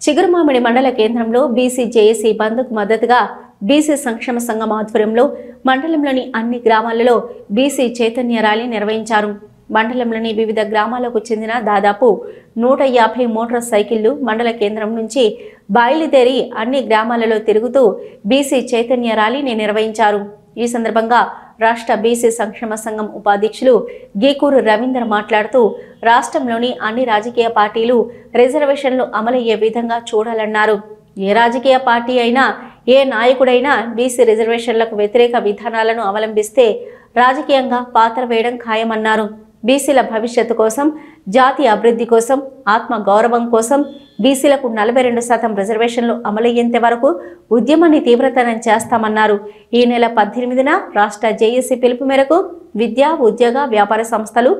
చిగురుమామిడి మండల కేంద్రంలో BC JAC బంద్కు మద్దతుగా బీసీ సంక్షేమ సంఘం ఆధ్వర్యంలో మండలంలోని అన్ని గ్రామాలలో బీసీ చైతన్య ర్యాలీ నిర్వహించారు. మండలంలోని వివిధ గ్రామాలకు చెందిన దాదాపు 150 మోటార్ సైకిళ్లు మండల కేంద్రం నుంచి బయలుదేరి అన్ని గ్రామాలలో తిరుగుతూ బీసీ చైతన్య ర్యాలీని నిర్వహించారు. ఈ సందర్భంగా రాష్ట్ర బీసీ సంక్షేమ సంఘం ఉపాధ్యక్షులు గీకూరు రవీందర్ మాట్లాడుతూ రాష్ట్రంలోని అన్ని రాజకీయ పార్టీలు రిజర్వేషన్లు అమలయ్యే విధంగా చూడాలన్నారు. ఏ రాజకీయ పార్టీ అయినా ఏ నాయకుడైనా బీసీ రిజర్వేషన్లకు వ్యతిరేక విధానాలను అవలంబిస్తే రాజకీయంగా పాత్ర వేయడం ఖాయమన్నారు. బీసీల భవిష్యత్తు కోసం, జాతి అభివృద్ధి కోసం, ఆత్మ గౌరవం కోసం బీసీలకు 42% రిజర్వేషన్లు అమలయ్యేంత వరకు ఉద్యమాన్ని తీవ్రతరం చేస్తామన్నారు. ఈ నెల 18న రాష్ట్ర జేఏసీ పిలుపు మేరకు విద్యా, ఉద్యోగ, వ్యాపార సంస్థలు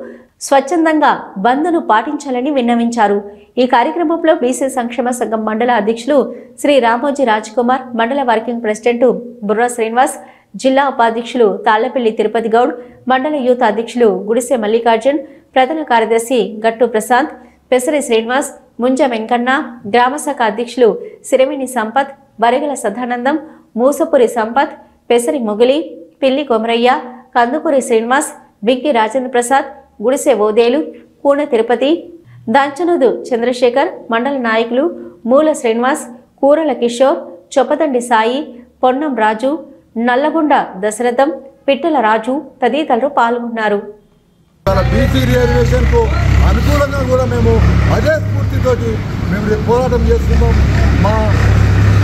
స్వచ్ఛందంగా బంద్ను పాటించాలని విన్నవించారు. ఈ కార్యక్రమంలో బీసీ సంక్షేమ సంఘం మండల అధ్యక్షులు శ్రీ రామోజీ రాజ్కుమార్, మండల వర్కింగ్ ప్రెసిడెంట్ బుర్రా శ్రీనివాస్, జిల్లా ఉపాధ్యక్షులు తాళ్లపల్లి తిరుపతి గౌడ్, మండల యూత్ అధ్యక్షులు గుడిసె మల్లికార్జున్, ప్రధాన కార్యదర్శి గట్టు ప్రశాంత్, పెసరి శ్రీనివాస్, ముంజ వెంకన్న, గ్రామశాఖ అధ్యక్షులు సిరివేణి సంపత్, బరిగల సదానందం, మూసపురి సంపత్, పెసరి మొగిలి, పిల్లి కొమరయ్య, కందుకూరి శ్రీనివాస్, బిగ్గి రాజేంద్ర ప్రసాద్, గుడిసె ఓదేలు, కూన తిరుపతి, దంచనుదు చంద్రశేఖర్, మండల నాయకులు మూల శ్రీనివాస్, కూరల కిషోర్, చొప్పదండి సాయి, పొన్నం రాజు, నల్లగొండ దశరథం, పిట్టల రాజు తదితరులు పాల్గొన్నారు. బీసీ రిజర్వేషన్కు అనుకూలంగా కూడా మేము అదే స్ఫూర్తితోటి మేము పోరాటం చేస్తున్నాం. మా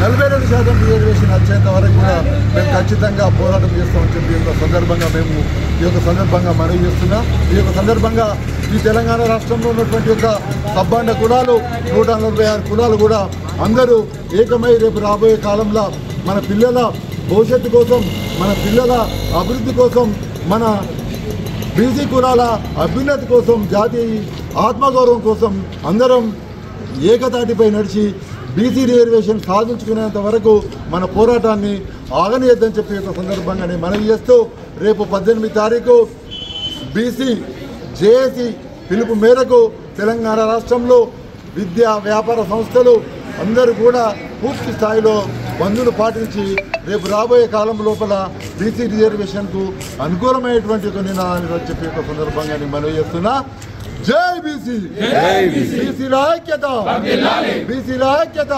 42% రిజర్వేషన్ వచ్చేంత వరకు కూడా మేము ఖచ్చితంగా పోరాటం చేస్తామని చెప్పి ఈ యొక్క సందర్భంగా మనవి చేస్తున్నాం. ఈ యొక్క సందర్భంగా ఈ తెలంగాణ రాష్ట్రంలో ఉన్నటువంటి యొక్క సబ్బండ కులాలు 146 కులాలు కూడా అందరూ ఏకమై రేపు రాబోయే కాలంలో మన పిల్లల భవిష్యత్తు కోసం, మన పిల్లల అభివృద్ధి కోసం, మన బీసీ కులాల అభ్యున్నతి కోసం, జాతీయ ఆత్మగౌరవం కోసం అందరం ఏకతాటిపై నడిచి బీసీ రిజర్వేషన్ సాధించుకునేంత వరకు మన పోరాటాన్ని ఆగనియద్దని చెప్పి ఒక సందర్భంగానే మనవి చేస్తూ రేపు 18 తారీఖు బీసీ జేఏసీ పిలుపు మేరకు తెలంగాణ రాష్ట్రంలో విద్యా, వ్యాపార సంస్థలు అందరూ కూడా పూర్తి స్థాయిలో బంద్ను పాటించి రేపు రాబోయే కాలం లోపల బీసీ రిజర్వేషన్కు అనుకూలమైనటువంటి ఒక నినాదాన్ని చెప్పి ఒక సందర్భంగా నేను మనవి చేస్తున్నా. జై బీసీ, బీసీల ఐక్యత, బీసీల ఐక్యత.